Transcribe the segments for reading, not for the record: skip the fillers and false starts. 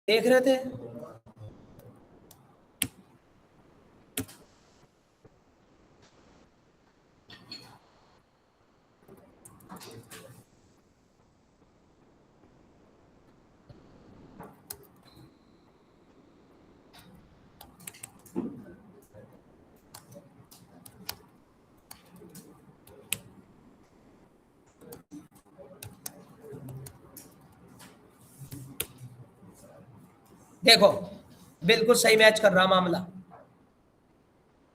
देख रहे थे? देखो बिल्कुल सही मैच कर रहा मामला,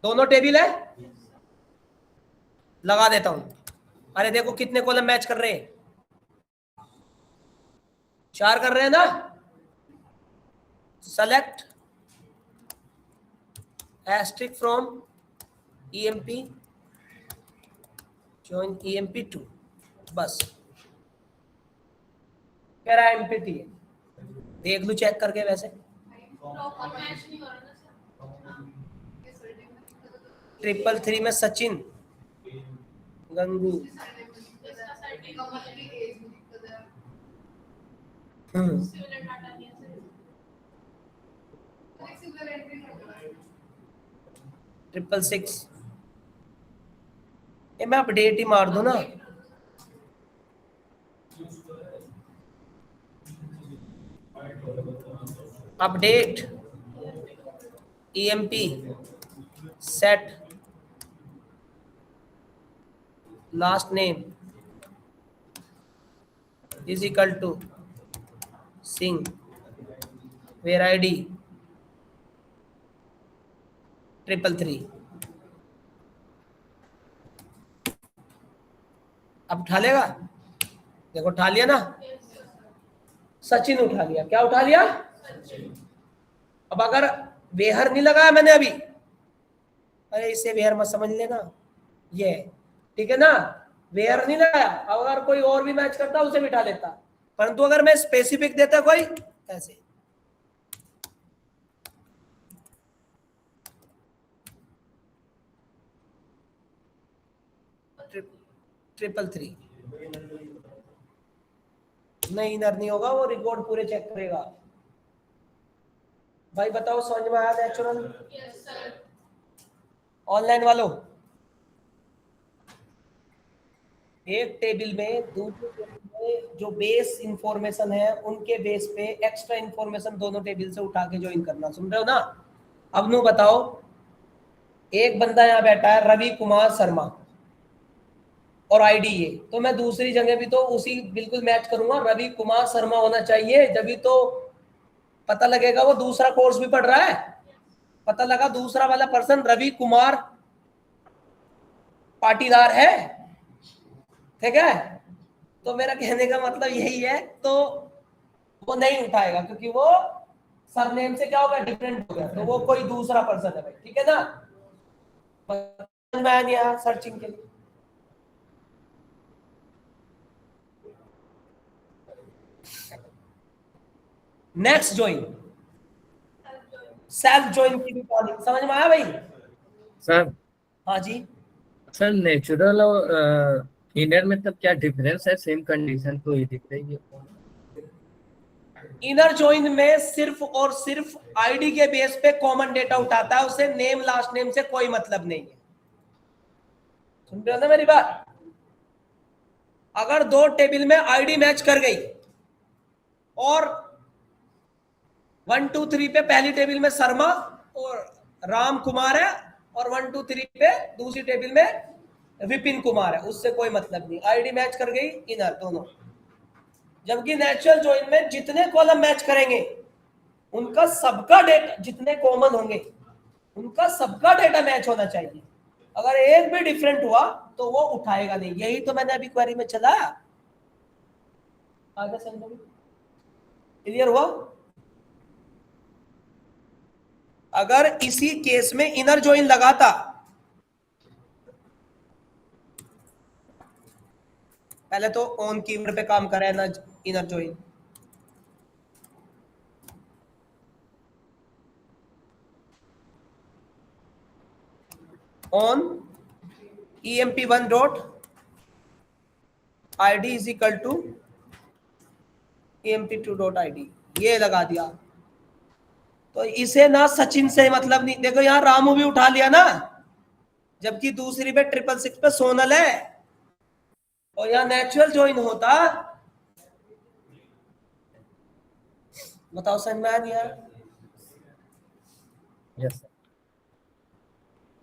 दोनों टेबल है, लगा देता हूं। अरे देखो कितने कॉलम मैच कर रहे हैं, 4 कर रहे हैं ना। Select asterisk from EMP, join EMP 2, बस कह रहा है एमपी है, देख लू चेक करके। वैसे ट्रिपल 3 में सचिन गंगू, ट्रिपल 6, ये मैं अपडेट ही मार दूं ना। Update EMP set last name is equal to Singh where ID triple 3। अब उठा लेगा, देखो उठा लिया ना, सचिन उठा लिया। क्या उठा लिया? अब अगर वेहर नहीं लगाया मैंने अभी, अरे इसे वेहर मत समझ लेना, ये ठीक है ना, वेयर नहीं लगाया। अगर कोई और भी मैच करता उसे बिठा लेता, परंतु अगर मैं स्पेसिफिक देता कोई ऐसे, ट्रिपल 3 नहीं, इनर नहीं होगा, वो रिकॉर्ड पूरे चेक करेगा। भाई बताओ समझ में आया नेचुरल? ऑनलाइन वालों, एक टेबल में दूसरे टेबल में जो बेस इंफॉर्मेशन है उनके बेस पे एक्स्ट्रा इंफॉर्मेशन दोनों टेबल से उठा के ज्वाइन करना, सुन रहे हो ना? अब नु बताओ, एक बंदा यहाँ बैठा है रवि कुमार शर्मा और आईडी ये, तो मैं दूसरी जगह भी तो उसी बिल्कुल मैच करूंगा, रवि कुमार शर्मा होना चाहिए, जब तो पता लगेगा वो दूसरा कोर्स भी पढ़ रहा है। पता लगा दूसरा वाला पर्सन रवि कुमार पाटीदार है, ठीक है? तो मेरा कहने का मतलब यही है, तो वो नहीं उठाएगा क्योंकि वो सरनेम से क्या होगा, डिफरेंट हो गया, तो वो कोई दूसरा पर्सन है भाई, ठीक है ना? मैं यहाँ सर्चिंग के लिए नेक्स्ट ज्वाइन, सेल्फ ज्वाइन की भी कॉलिंग समझ में आया भाई? सर हाँ जी सर, नेचुरल और इनर में तब क्या डिफरेंस है? सेम कंडीशन तो ही दिख रही है। इनर ज्वाइन में सिर्फ और सिर्फ आईडी के बेस पे कॉमन डेटा उठाता है, उसे नेम लास्ट नेम से कोई मतलब नहीं है। सुन रहे हो ना मेरी बात? अगर दो टेबल में आईडी मैच कर गई और 1 2 3 पे पहली टेबल में शर्मा और राम कुमार है, और 1 2 3 पे दूसरी टेबल में विपिन कुमार है, उससे कोई मतलब नहीं, आईडी मैच कर गई इनर दोनों। जबकि नेचुरल ज्वाइन में जितने कॉलम मैच करेंगे उनका सबका डेटा, जितने कॉमन होंगे उनका सबका डेटा मैच होना चाहिए। अगर एक भी डिफरेंट हुआ तो वो उठाएगा नहीं, यही तो मैंने अभी क्वेरी में चलाया। आगे समझो, क्लियर हुआ? अगर इसी केस में इनर ज्वाइन लगाता, पहले तो ऑन कीवर्ड पे काम करें ना, inner join on emp1 dot id is equal to emp2 dot id, ये लगा दिया। तो इसे ना सचिन से मतलब नहीं, देखो यहाँ रामू भी उठा लिया ना, जबकि दूसरी पे 666 पे सोनल है, और यहाँ नेचुरल ज्वाइन होता। बताओ समझ में आ गया? यस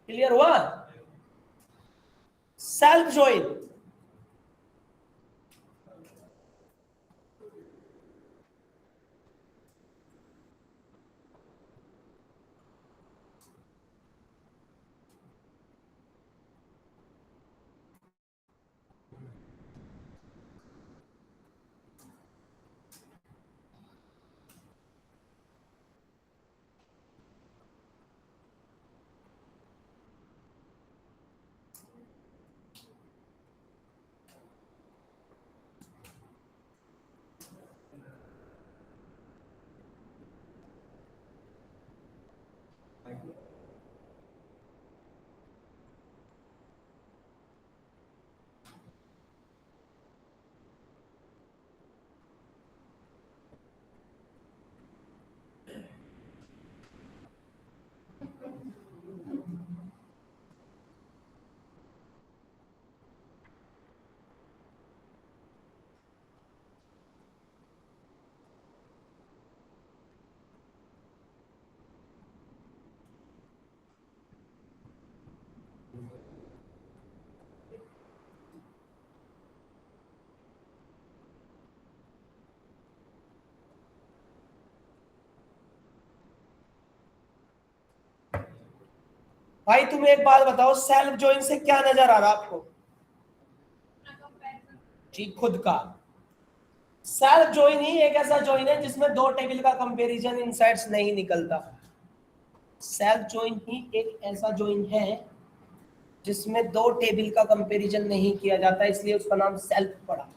क्लियर हुआ? सेल्फ ज्वाइन, भाई तुम एक बात बताओ, सेल्फ ज्वाइन से क्या नजर आ रहा आपको? जी खुद का। सेल्फ ज्वाइन ही एक ऐसा ज्वाइन है जिसमें दो टेबल का कंपैरिजन इनसाइड्स नहीं निकलता। सेल्फ ज्वाइन ही एक ऐसा ज्वाइन है जिसमें दो टेबल का कंपैरिजन नहीं किया जाता, इसलिए उसका नाम सेल्फ पड़ा।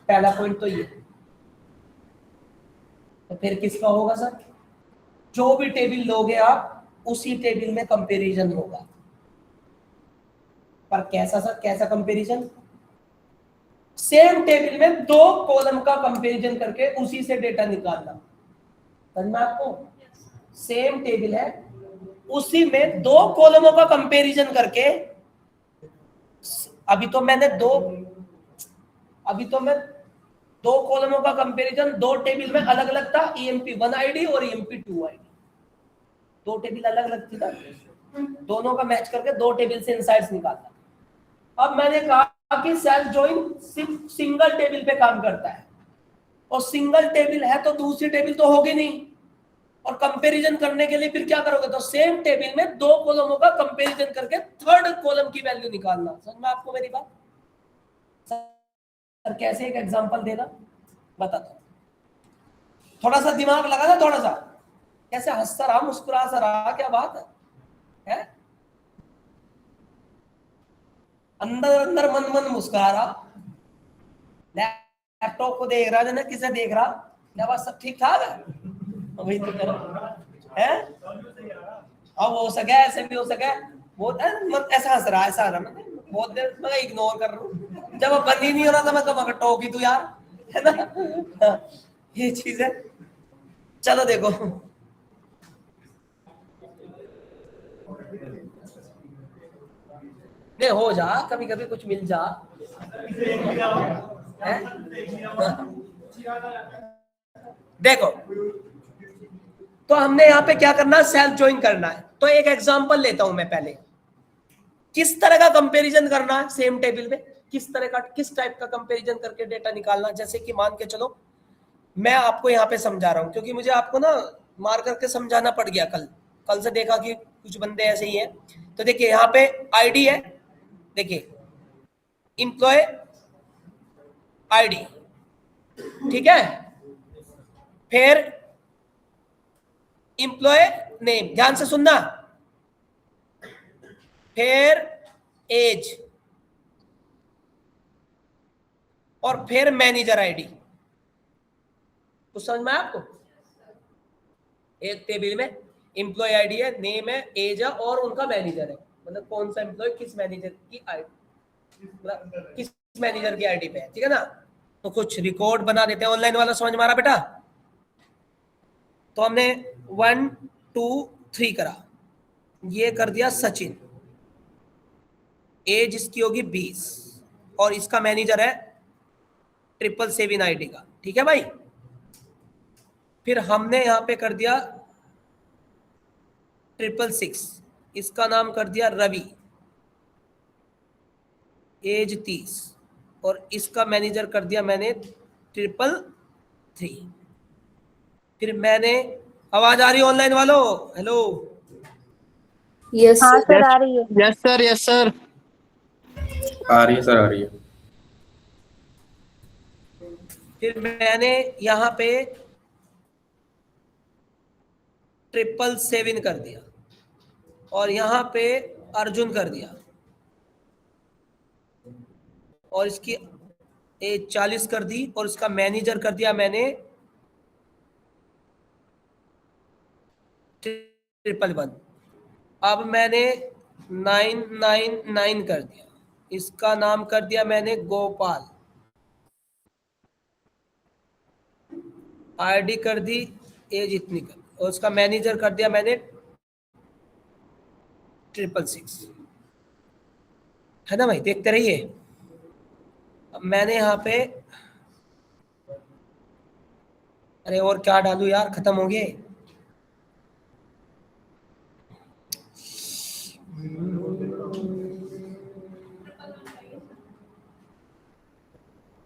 पहला पॉइंट तो ये। तो फिर किसका होगा सर? जो भी टेबल लोगे आप उसी टेबल में कंपैरिजन होगा। पर कैसा सर, कैसा कंपैरिजन? सेम टेबल में दो कॉलम का कंपैरिजन करके उसी से डेटा निकालना। समझ में आपको? सेम टेबल है, उसी में दो कॉलमों का कंपैरिजन करके, अभी तो मैं दो कॉलमों का कंपैरिजन दो टेबल में अलग अलग था, EMP1 आईडी और EMP2 आईडी, दो टेबल अलग अलग थी ना, दोनों का मैच करके दो टेबल से इनसाइड्स निकालता। अब मैंने कहा कि सेल्फ ज्वाइन सिर्फ सिंगल टेबल पे काम करता है, और सिंगल टेबल है तो दूसरी टेबल तो होगी नहीं, और कंपैरिजन करने के लिए फिर क्या करोगे? तो सेम टेबल में दो कॉलमों का कंपैरिजन करके थर्ड कॉलम की वैल्यू निकालना। समझ में आपको मेरी बात? सर कैसे, एक एग्जांपल देना, बताता हूं। थोड़ा सा दिमाग लगा ना, थोड़ा सा। कैसे हंसता रहा, मुस्कुरा सा रहा, क्या बात है? अंदर अंदर मन मन मुस्कुरा रहा, लैपटॉप को देख रहा ना, किसे देख रहा? क्या बात, सब ठीक ठाक है? वही तो करो है। अब हो सके, ऐसे भी हो सके, बहुत ऐसा हंस रहा, ऐसा रहा, मैं बहुत देर मैं इग्नोर कर रहा हूँ, जब अब बंद ही नहीं हो रहा था मैं कब टोकी तू यार, है ना? ये चीज है। चलो देखो, नहीं हो जा, कभी कभी कुछ मिल जा है? देखो, तो हमने यहाँ पे क्या करना है? सेल्फ ज्वाइन करना है। तो एक एग्जांपल लेता हूं मैं पहले, किस तरह का कंपैरिजन करना है सेम टेबल में, किस तरह का, किस टाइप का कंपैरिजन करके डेटा निकालना। जैसे कि मान के चलो मैं आपको यहाँ पे समझा रहा हूँ, क्योंकि मुझे आपको ना मार करके समझाना पड़ गया, कल से देखा कि कुछ बंदे ऐसे ही हैं। तो देखिए यहाँ पे आईडी है, देखिए एम्प्लॉय आईडी, ठीक है, फिर एम्प्लॉय नेम, ध्यान से सुनना, फिर एज, और फिर मैनेजर आईडी। कुछ समझ में आपको? एक टेबल में एम्प्लॉय आईडी है, नेम है, एज है, और उनका मैनेजर है, मतलब कौन सा एम्प्लॉय किस मैनेजर की आईडी, मतलब किस मैनेजर की आईडी पे है, ठीक है ना? तो कुछ रिकॉर्ड बना देते हैं ऑनलाइन वाला। समझ में आ रहा बेटा? तो हमने 1 2 3 करा, ये कर दिया सचिन, एज इसकी होगी 20 और इसका मैनेजर है 777 आईडी का, ठीक है भाई। फिर हमने यहां पे कर दिया 666, इसका नाम कर दिया रवि, एज 30 और इसका मैनेजर कर दिया मैंने 333। फिर मैंने, आवाज आ रही है ऑनलाइन वालों? हेलो, यस हाँ सर। सर, आ रही है। Yes sir, yes sir. आ रही है सर, आ रही है। फिर मैंने यहाँ पे 777 कर दिया और यहाँ पे अर्जुन कर दिया और इसकी एज 40 कर दी और इसका मैनेजर कर दिया मैंने 111। अब मैंने 999 कर दिया, इसका नाम कर दिया मैंने गोपाल, आईडी कर दी, एज इतनी कर दी और उसका मैनेजर कर दिया मैंने 666, है ना भाई? देखते रहिए। अब मैंने यहाँ पे, अरे और क्या डालू यार, खत्म हो गए।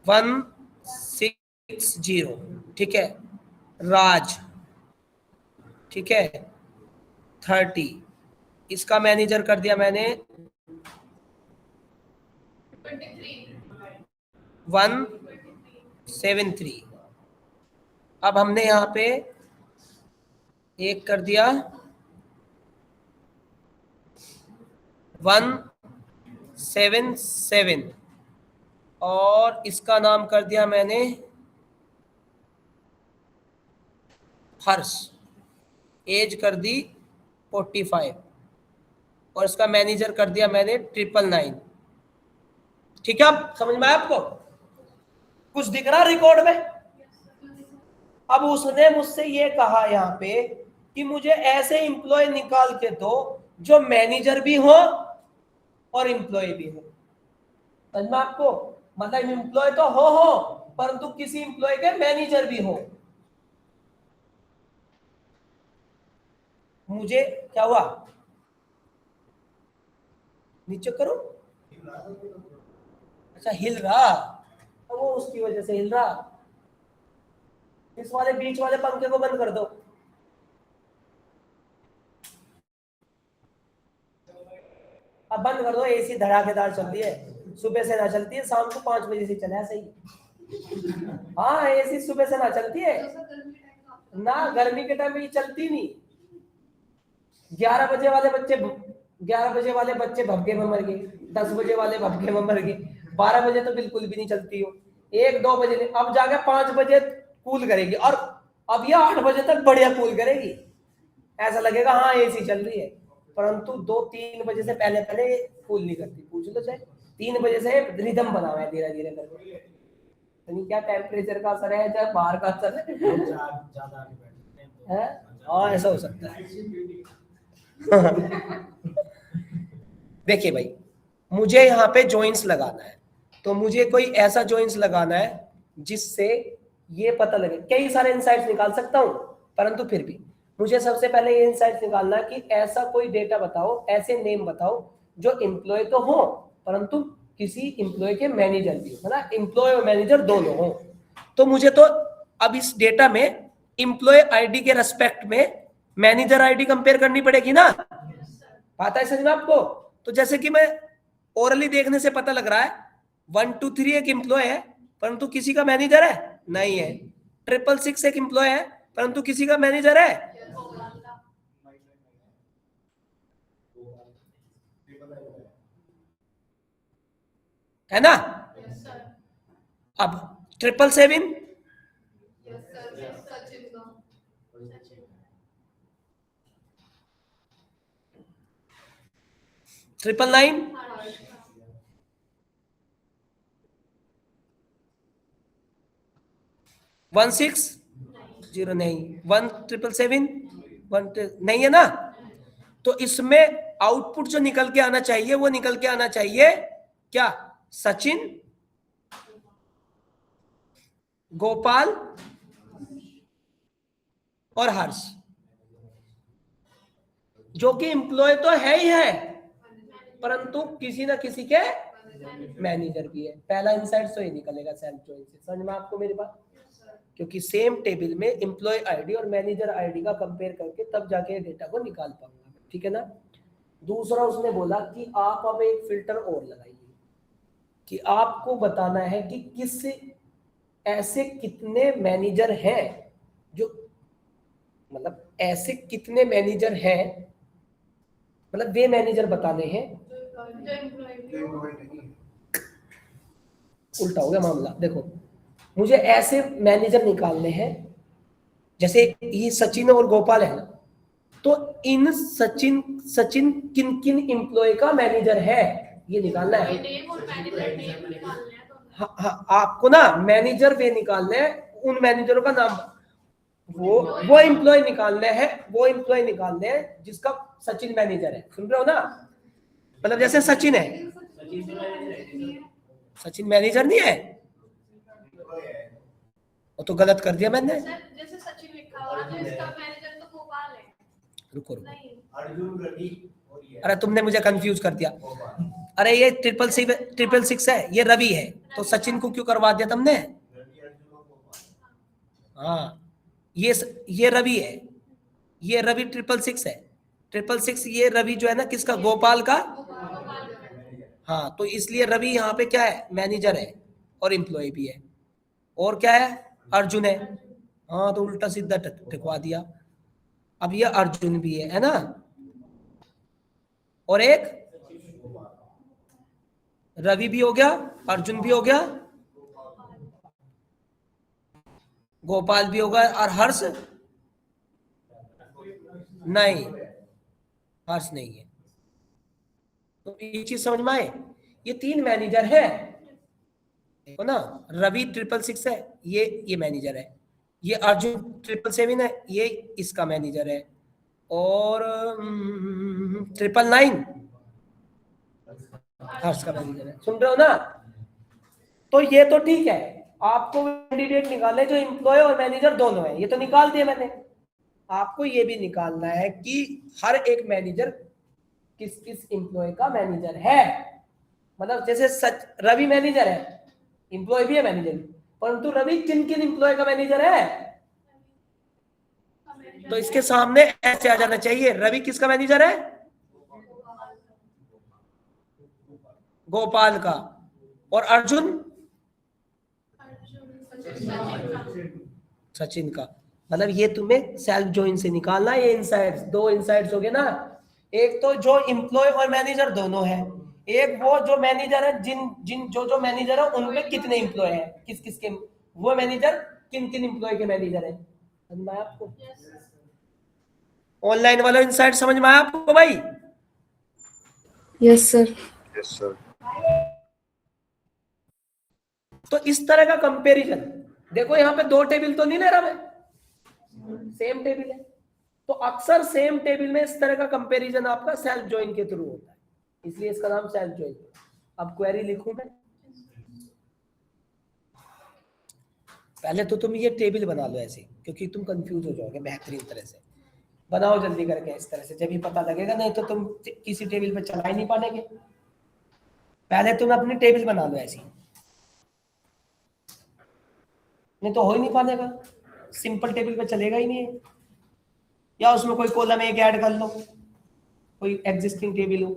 वन 60, ठीक है। राज, ठीक है, 30, इसका मैनेजर कर दिया मैंने 173। अब हमने यहाँ पे एक कर दिया 177 और इसका नाम कर दिया मैंने हर्ष, एज कर दी 45 और इसका मैनेजर कर दिया मैंने 999। ठीक है, अब समझ में आया आपको? कुछ दिख रहा रिकॉर्ड में? अब उसने मुझसे ये कहा यहाँ पे कि मुझे ऐसे एम्प्लॉय निकाल के दो जो मैनेजर भी हो और एम्प्लॉय भी हो। समझ में आपको? मतलब एम्प्लॉय तो हो परंतु किसी एम्प्लॉय के मैनेजर भी हो। मुझे क्या हुआ? नीचे करो। अच्छा, हिल रहा, तो वो उसकी वजह से हिल रहा। इस वाले बीच वाले पंखे को बंद कर दो। अब बंद कर दो, एसी धड़ाकेदार चल रही है, सुबह से ना चलती है, शाम को 5 बजे से चला है सही। हाँ, एसी सुबह से ना चलती है ना, गर्मी के टाइम में ये चलती नहीं। 11 बजे वाले बच्चे भपके में मर गए, 10 बजे वाले भपके में मर गए, 12 बजे तो बिल्कुल भी नहीं चलती हो, 1-2 बजे नहीं, अब जाके 5 बजे कूल करेगी और अब ये 8 बजे तक बढ़िया कूल करेगी। ऐसा लगेगा हाँ एसी चल रही है, परंतु 2-3 बजे से पहले कूल नहीं करती। पूछ लो चाहे 3 बजे से रिदम बना हुआ है धीरे धीरे करके। तो क्या टेम्परेचर का असर है या बाहर का असर है? हाँ, ऐसा हो सकता है। देखिए भाई, मुझे यहाँ पे जॉइंट्स लगाना है, तो मुझे कोई ऐसा जॉइंट्स लगाना है जिससे ये पता लगे। कई सारे इनसाइट्स निकाल सकता हूँ, परंतु फिर भी मुझे सबसे पहले ये इनसाइट्स निकालना है कि ऐसा कोई डेटा बताओ, ऐसे नेम बताओ जो एम्प्लॉय तो हो परंतु किसी एम्प्लॉय के मैनेजर भी हो, है ना, एम्प्लॉय और मैनेजर दोनों हो। तो मुझे तो अब इस डेटा में एम्प्लॉय आईडी के रेस्पेक्ट में मैनेजर आईडी कंपेयर करनी पड़ेगी ना। बात है समझ में आपको? तो जैसे कि मैं ओरली देखने से पता लग रहा है 1 2 3 एक एम्प्लॉय है परंतु किसी का मैनेजर है नहीं है। 666 एक एम्प्लॉय है परंतु किसी का मैनेजर है, है ना। अब 777 999 16 0 नहीं, 1777 नहीं है ना, तो इसमें आउटपुट जो निकल के आना चाहिए वो निकल के आना चाहिए क्या, सचिन, गोपाल और हर्ष, जो कि एम्प्लॉय तो है ही है परंतु किसी ना किसी के मैनेजर भी है। पहला इंसाइट तो ये निकलेगा सेल्फ जॉइन से। समझ में आपको मेरी बात? क्योंकि सेम टेबल में एम्प्लॉय आईडी और मैनेजर आईडी का कंपेयर करके तब जाके डेटा को निकाल पाऊंगा, ठीक है ना। दूसरा उसने बोला कि आप अब एक फिल्टर और लगाइए कि आपको बताना है कि किस ऐसे कितने मैनेजर हैं जो, मतलब ऐसे कितने मैनेजर हैं, मतलब वे मैनेजर बताने हैं। उल्टा हो गया मामला, देखो मुझे ऐसे मैनेजर निकालने हैं, जैसे ये सचिन और गोपाल है ना, तो इन सचिन किन किन एम्प्लॉय का मैनेजर है ये निकालना है। हाँ हाँ, आपको ना मैनेजर वे निकालने हैं, उन मैनेजरों का नाम, वो एम्प्लॉय निकालने हैं, वो एम्प्लॉय निकालने हैं जिसका सचिन मैनेजर है। सुन रहे हो ना? मतलब जैसे सचिन है, सचिन मैनेजर नहीं है, वो तो गलत कर दिया मैंने। जैसे सचिन लिखा हुआ तो इसका मैनेजर तो गोपाल है। रुको नहीं, अर्जुन, रवि और ये अरे तुमने मुझे कंफ्यूज कर दिया। अरे ये 666 है, ये रवि है, तो सचिन को क्यों करवा दिया तुमने? रवि, अर्जुन और गोपाल। हाँ ये रवि है, ये रवि 666 है, 666 ये रवि जो है ना किसका, गोपाल का। हाँ तो इसलिए रवि यहाँ पे क्या है, मैनेजर है और एम्प्लॉय भी है। और क्या है, अर्जुन है। हाँ तो उल्टा सीधा टिकवा दिया। अब ये अर्जुन भी है ना, और एक रवि भी हो गया, अर्जुन भी हो गया, गोपाल भी होगा, और हर्ष नहीं, हर्ष नहीं है। तो ये चीज समझ में आए, ये 3 मैनेजर है, देखो ना, रवि 666 है, ये मैनेजर है, ये अर्जुन 777 है, ये इसका मैनेजर है, और 999 हर्ष का मैनेजर है। सुन रहे हो ना? तो ये तो ठीक है, आपको कैंडिडेट निकालने जो एम्प्लॉय और मैनेजर दोनों है, ये तो निकाल दिया मैंने। आपको ये भी निकालना है कि हर एक मैनेजर किस किस एम्प्लॉय का मैनेजर है। मतलब जैसे रवि मैनेजर है, एम्प्लॉय भी है, मैनेजर भी, परंतु रवि किन किन एम्प्लॉय का मैनेजर है, तो इसके सामने ऐसे आ जाना चाहिए, रवि किसका मैनेजर है, गोपाल का, और अर्जुन सचिन का। मतलब ये तुम्हें सेल्फ जॉइन से निकालना है। ये इनसाइड्स, 2 इनसाइड्स हो गए ना, एक तो जो एम्प्लॉय और मैनेजर दोनों है, एक वो जो मैनेजर है जिन जो मैनेजर है उनमें कितने एम्प्लॉय है, किस किस के, वो मैनेजर किन किन एम्प्लॉय के मैनेजर है। समझ में आया आपको? ऑनलाइन वाला इनसाइड समझ में आया आपको भाई? Yes, sir. Yes sir. तो इस तरह का कंपैरिजन, देखो यहाँ पे 2 टेबल तो नहीं ले रहा मैं, सेम टेबल है, तो अक्सर सेम टेबल में इस तरह का कंपैरिजन आपका सेल्फ जॉइन के थ्रू होता है, इसलिए इसका नाम सेल्फ जॉइन। अब क्वेरी लिखूं मैं, पहले तो तुम ये टेबल बना लो ऐसे, क्योंकि तुम कंफ्यूज हो जाओगे, बेहतरीन तरह से बनाओ जल्दी करके इस तरह से, जब ही पता लगेगा, नहीं तो तुम किसी टेबल पे चला ही नहीं पाएंगे। पहले तुम अपनी टेबल बना लो ऐसी, नहीं तो हो ही नहीं पाएगा, सिंपल टेबल पे चलेगा ही नहीं है, या उसमें कोई कॉलम एक ऐड कर लो, कोई एग्जिस्टिंग टेबल हो।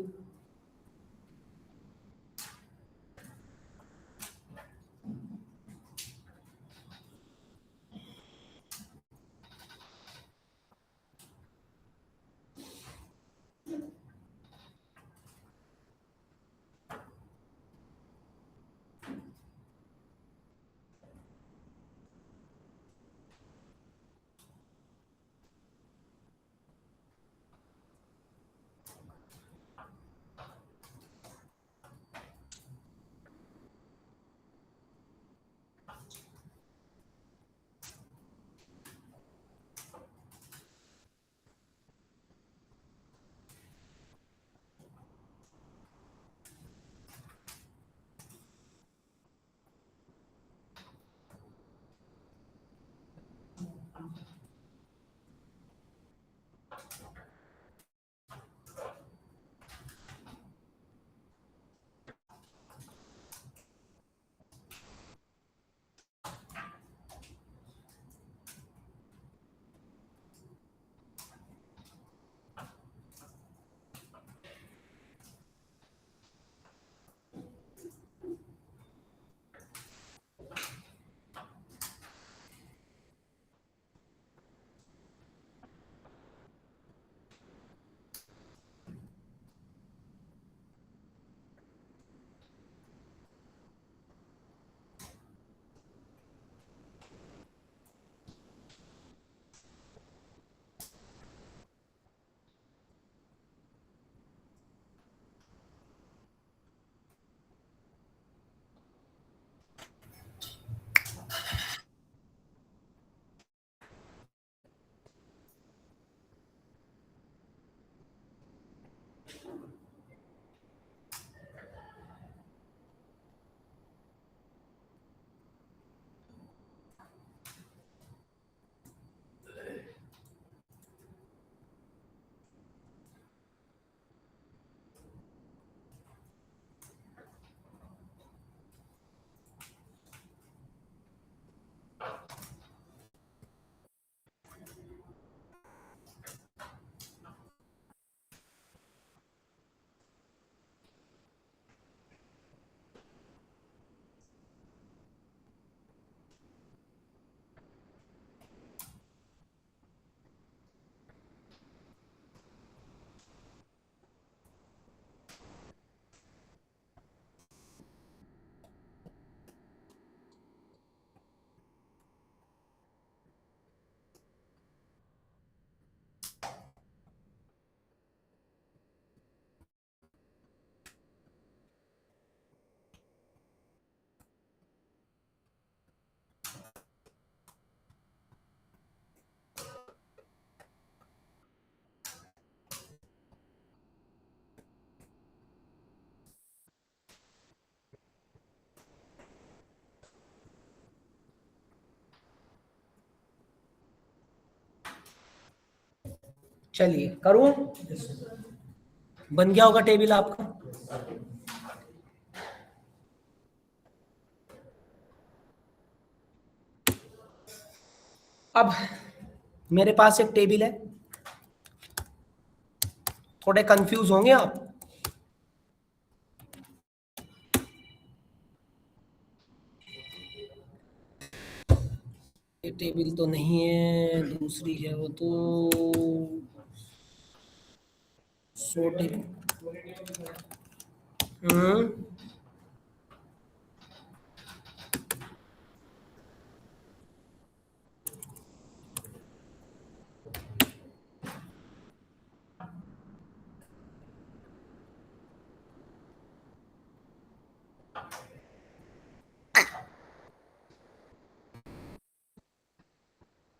चलिए करूं, बन गया होगा टेबल आपका। अब मेरे पास एक टेबल है, थोड़े कंफ्यूज होंगे आप। ये टेबल तो नहीं है, दूसरी है वो तो सो टेबल।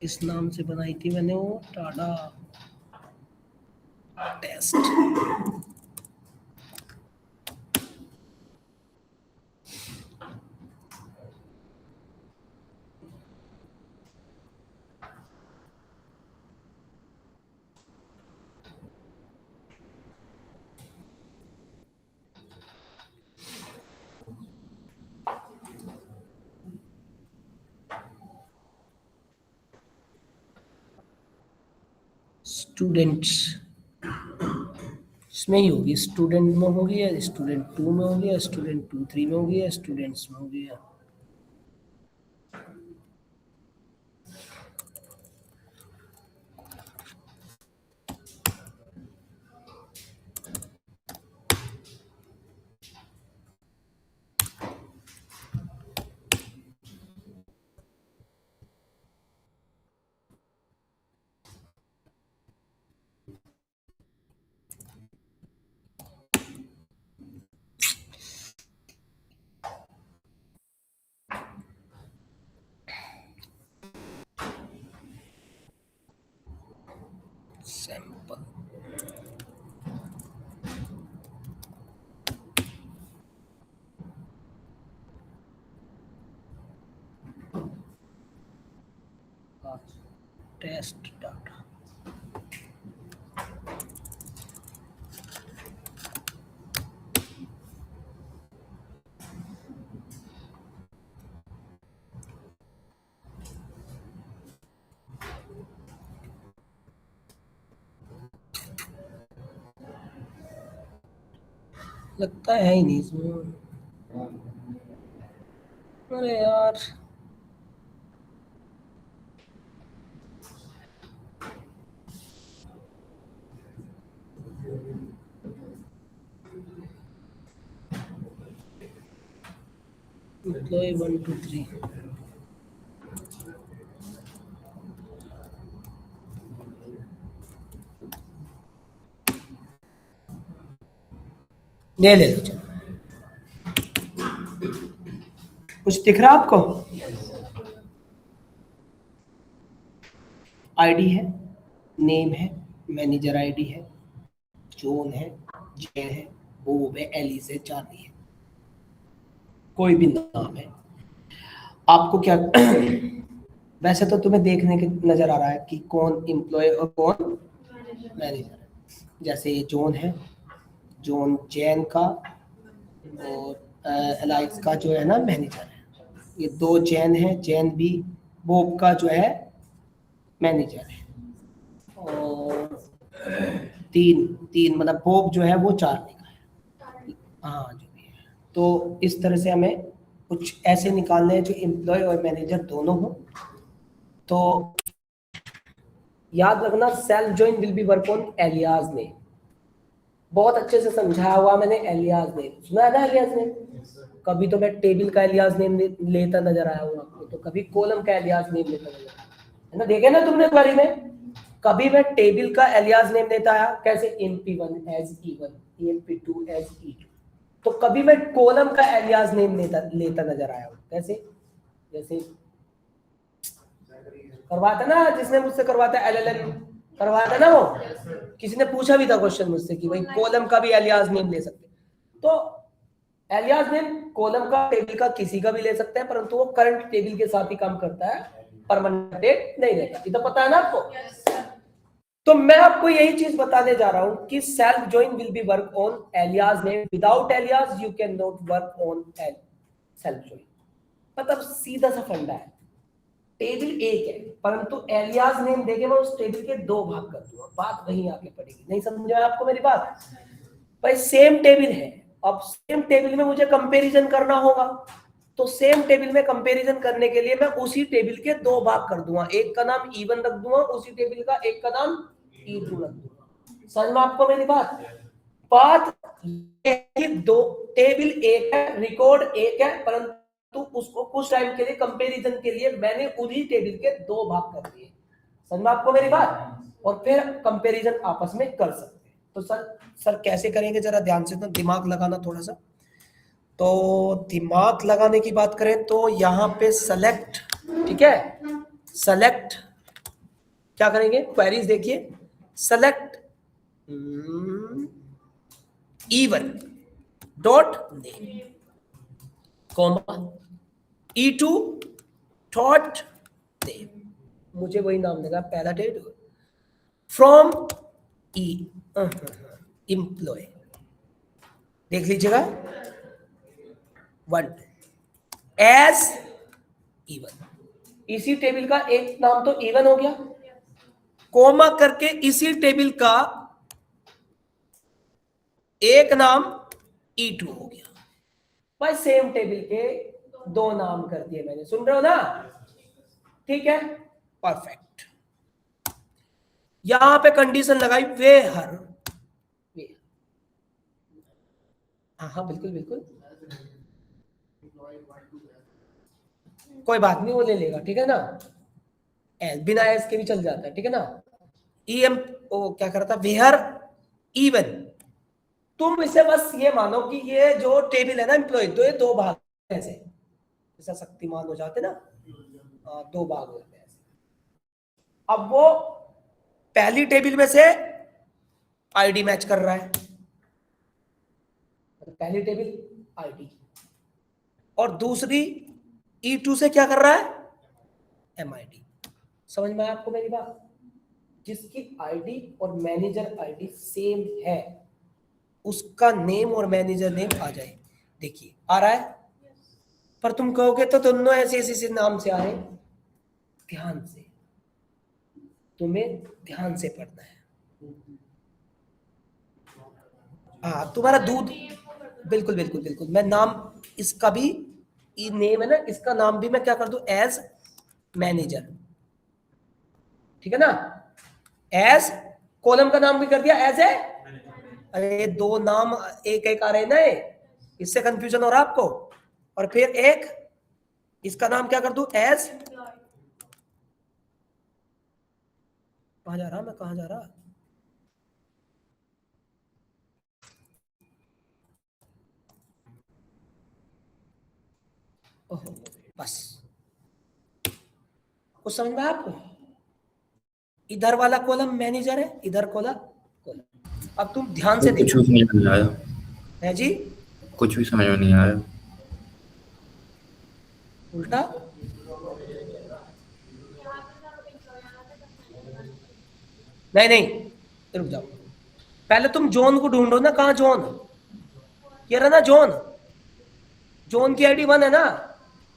इस नाम से बनाई थी मैंने वो टाडा टेस्ट। स्टूडेंट्स इसमें ही होगी, स्टूडेंट में होगी या स्टूडेंट 2 में होगी या स्टूडेंट 2 3 में होगी या स्टूडेंट्स में होगी या सैंपल। टेस्ट डाटा लगता है ही नहीं इसमें। अरे यार employee 1 2 3 ले ले लो। चलो कुछ दिख रहा आपको? आईडी है, नेम है, मैनेजर आईडी है, जोन है, जे है, बोब है, एलिस है, चार्ली है, कोई भी नाम है। आपको क्या वैसे तो तुम्हें देखने के नजर आ रहा है कि कौन एम्प्लॉय और कौन मैनेजर है। जैसे ये जोन है, जोन जैन का और एलाइस का जो है ना मैनेजर है। ये 2 जैन है, जैन भी बोब का जो है मैनेजर है। और 3 मतलब बोब जो है वो चार्ली का है। हाँ जो भी है। तो इस तरह से हमें कुछ ऐसे निकालने हैं जो एम्प्लॉय और मैनेजर दोनों हो। तो याद रखना self join will be work on alias name. बहुत अच्छे से समझाया हुआ मैंने एलियास नेम। सुना है ना एलियास नेम? कभी तो मैं टेबल का एलियास नेम लेता नजर आया हूँ आपको, तो कभी कॉलम का एलियास नेम लेता नजर आया है ना। देखे ना तुमने क्वेरी में, कभी मैं टेबल का एलियास नेम लेता आया, कैसे emp1 as e1, emp2 as e2। तो कभी मैं कॉलम का एलियास नेम लेता नजर आया हूँ, कैसे? जैसे करवाता ना, जिसने मुझसे करवाता LLM करवाता ना, वो किसी ने पूछा भी था क्वेश्चन मुझसे कि भाई कॉलम का भी एलियास नेम ले सकते। तो एलियास नेम कॉलम का, टेबल का, किसी का भी ले सकते हैं, परंतु वो करंट टेबल के साथ ही काम करता है, परमानेंट डेट नहीं रहता। ये तो पता है ना आपको। तो मैं आपको यही चीज बताने जा रहा हूं कि self join will be work on alias name, without alias you can not work on self join. मतलब सीधा सा फंडा है, टेबल एक है परंतु एलियास नेम देके मैं उस टेबल के दो भाग कर दूंगा, बात वहीं आके पड़ेगी। नहीं समझा आपको मेरी बात? भाई सेम टेबल है, अब सेम टेबल में मुझे कंपैरिजन करना होगा, तो सेम टेबल में कंपैरिजन करने के लिए मैं उसी टेबल के दो भाग कर दूंगा, एक का नाम E1 रख दूंगा उसी टेबल का, एक का नाम E2 रख दूंगा। समझ में आपको मेरी बात? बात दो टेबल एक है, रिकॉर्ड एक है, परंतु उसको कुछ टाइम के लिए कंपैरिजन के लिए मैंने उन्हीं टेबल के दो भाग कर दिए। समझ में आपको मेरी बात? और फिर कंपैरिजन आपस में कर सकते हैं। तो सर कैसे करेंगे जरा ध्यान से, तो दिमाग लगाना थोड़ा सा। तो दिमाग लगाने की बात करें तो यहाँ पे सेलेक्ट, ठीक है, सेलेक्ट क्या करेंगे, क्वेरीज देखिए, select E1 dot name comma E2 dot name, मुझे वही नाम देगा पहला डेट, फ्रॉम E एम्प्लॉय, देख लीजिएगा 1 एज E1, इसी टेबल का एक नाम तो E1 हो गया, कोमा करके इसी टेबल का एक नाम E2 हो गया। भाई सेम टेबल के दो नाम कर दिए मैंने, सुन रहे हो ना? ठीक है, परफेक्ट। यहां पे कंडीशन लगाई वेहर, हाँ बिल्कुल बिल्कुल, कोई बात नहीं, वो ले लेगा, ठीक है ना, एस बिना एस के भी चल जाता है, ठीक है ना। ओ क्या करता, वेयर E1, तुम इसे बस ये मानो कि ये जो टेबल है ना एम्प्लॉय, तो ये दो भाग ऐसे, जैसा शक्तिमान हो जाते ना, दो भाग होते हैं ऐसे। अब वो पहली टेबल में से आईडी मैच कर रहा है, पहली टेबल आईडी, और दूसरी E2 से क्या कर रहा है, MID। समझ में आया आपको मेरी बात? जिसकी आईडी और मैनेजर आईडी सेम है उसका नेम और मैनेजर नेम आ जाए, देखिए आ रहा है। पर तुम कहोगे तो दोनों ऐसे ऐसे नाम से आ रहे, ध्यान से, तुम्हें ध्यान से पढ़ना है। हाँ तुम्हारा दूध, बिल्कुल बिल्कुल बिल्कुल, मैं नाम इसका भी नेम है ना, इसका नाम भी मैं क्या कर दूं, एज मैनेजर, ठीक है ना, एज कॉलम का नाम भी कर दिया एज ए, अरे दो नाम एक एक आ रहे ना, इससे कंफ्यूजन हो रहा आपको। और फिर एक इसका नाम क्या कर दूं, एज, कहां जा रहा मैं, कहां जा रहा, ओहो बस, कुछ समझ में आपको? इधर वाला कॉलम मैनेजर है, इधर कॉलम। अब तुम ध्यान से देखो, कुछ भी समझ में आया है जी, कुछ भी समझ में नहीं आया। उल्टा नहीं, रुक जाओ, पहले तुम जॉन को ढूंढो ना, कहां जॉन, ये रहा ना जॉन, जॉन की आईडी 1 है ना,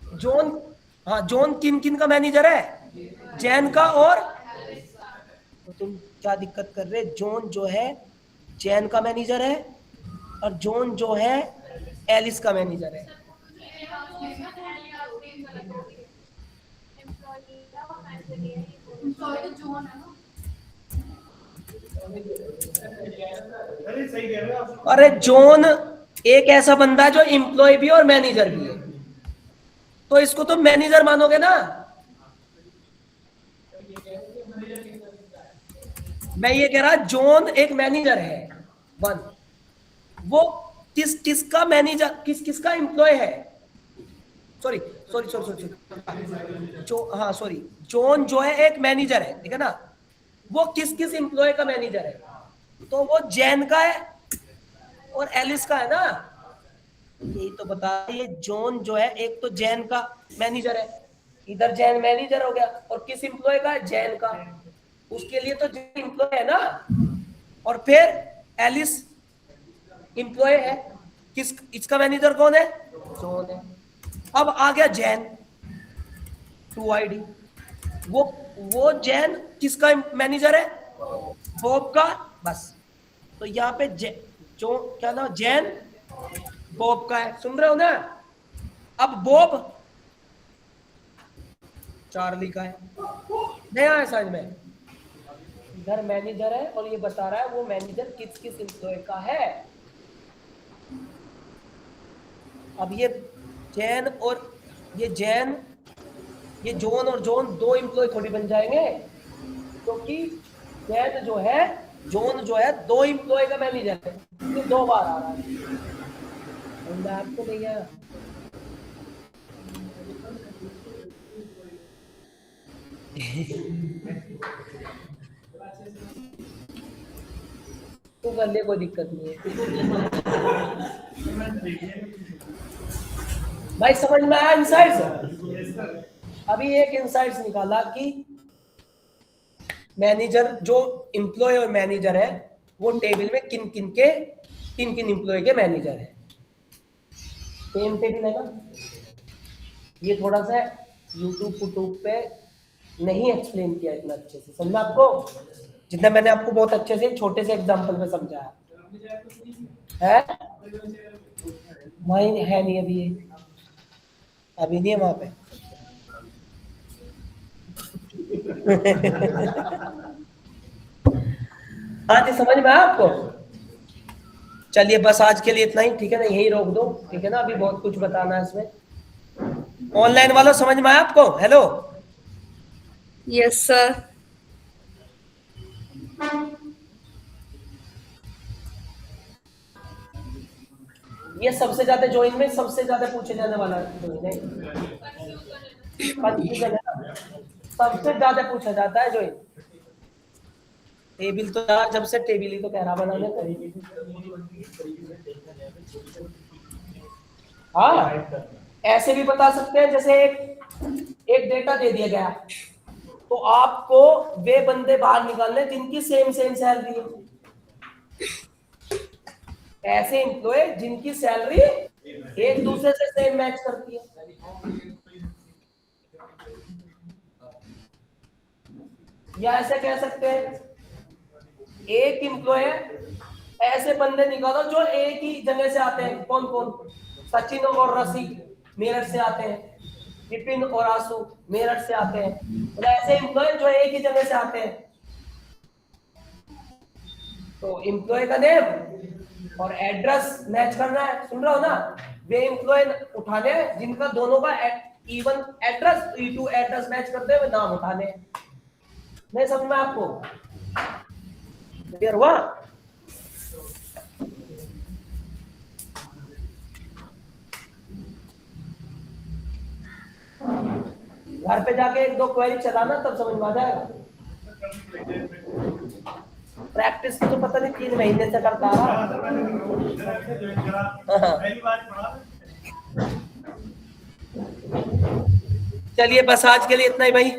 जॉन, हाँ जॉन किन किन का मैनेजर है, जैन का, और तो तुम क्या दिक्कत कर रहे, जॉन जो है जैन का मैनेजर है और जॉन जो है एलिस का मैनेजर है। अरे जॉन एक ऐसा बंदा है जो एम्प्लॉय भी और मैनेजर भी है, तो इसको तुम मैनेजर मानोगे ना। मैं ये कह रहा जॉन एक मैनेजर है 1, वो किसका मैनेजर, किसका एम्प्लॉय है, सॉरी हाँ सॉरी, जॉन जो है एक मैनेजर है, ठीक है ना, वो किस एम्प्लॉय का मैनेजर है, तो वो जैन का है और एलिस का है ना, यही तो बता, ये जॉन जो है एक तो जैन का मैनेजर है, इधर जैन मैनेजर हो गया, और किस एम्प्लॉय का है, जैन का, उसके लिए तो जैन एम्प्लॉय है ना, और फिर एलिस एम्प्लॉय है। किस इसका मैनेजर कौन है? जॉन है। अब आ गया जैन 2ID, वो जैन किसका मैनेजर है? बॉब का। बस तो यहाँ पे जो क्या नाम, जैन बॉब का है, सुन रहे हो ना? अब बॉब चार्ली का है, नहीं आया समझ में? इधर मैनेजर है और ये बता रहा है वो मैनेजर किस किस एम्प्लॉय का है। अब ये जैन और ये जैन, ये जॉन और जॉन दो एम्प्लॉय थोड़ी बन जाएंगे, क्योंकि जैन जो है, जॉन जो है, दो एम्प्लॉय का मैनेजर है, तो दो बार आ रहा है। आपको नहीं आया? तो कर ले, कोई दिक्कत नहीं है भाई। समझ में आया इंसाइट्स? अभी एक इंसाइट्स निकाला कि मैनेजर जो एम्प्लॉय और मैनेजर है वो टेबल में किन किन एम्प्लॉय के मैनेजर है। सेम टेबल है ना? ये थोड़ा सा यूट्यूब पे नहीं एक्सप्लेन किया इतना अच्छे से, समझा आपको? जितना मैंने आपको बहुत अच्छे से छोटे से एग्जांपल में समझाया है। वही है नहीं अभी नहीं है वहां पे। हाँ जी, समझ में आया आपको? चलिए बस आज के लिए इतना ही, ठीक है ना? यही रोक दो, ठीक है ना? अभी बहुत कुछ बताना है इसमें। ऑनलाइन वालों समझ में आया आपको? Hello, Yes, sir. ये सबसे ज्यादा ज्वाइन में सबसे ज्यादा पूछे जाने वाला ज्वाइन है, कंफ्यूजन है ना? सबसे ज्यादा पूछा जाता है ज्वाइन। टेबल तो यार जब से टेबल ही तो कह रहा बनाने को। हाँ, ऐसे भी बता सकते हैं, जैसे एक डेटा दे दिया गया तो आपको वे बंदे बाहर निकालने जिनकी सेम सैलरी है। ऐसे एम्प्लॉय जिनकी सैलरी एक दूसरे से सेम मैच करती है। या ऐसे कह सकते हैं, एक एम्प्लॉय ऐसे बंदे निकालो जो एक ही जगह से आते हैं। कौन कौन? सचिन और रसिक मेरठ से आते हैं, विपिन और आसू मेरठ से आते हैं। तो ऐसे एम्प्लॉय जो एक ही जगह से आते हैं, तो एम्प्लॉय का नेम और एड्रेस मैच करना है। सुन रहे हो ना? वे एम्प्लॉय उठाने जिनका दोनों का even address, E2 address match करते हुए नाम उठाने। नहीं समझ में आपको? क्लियर हुआ? घर पे जाके एक दो क्वेरी चलाना, तब समझ में आ जाएगा। प्रैक्टिस तो पता नहीं 3 महीने से करता रहा। चलिए बस आज के लिए इतना ही भाई।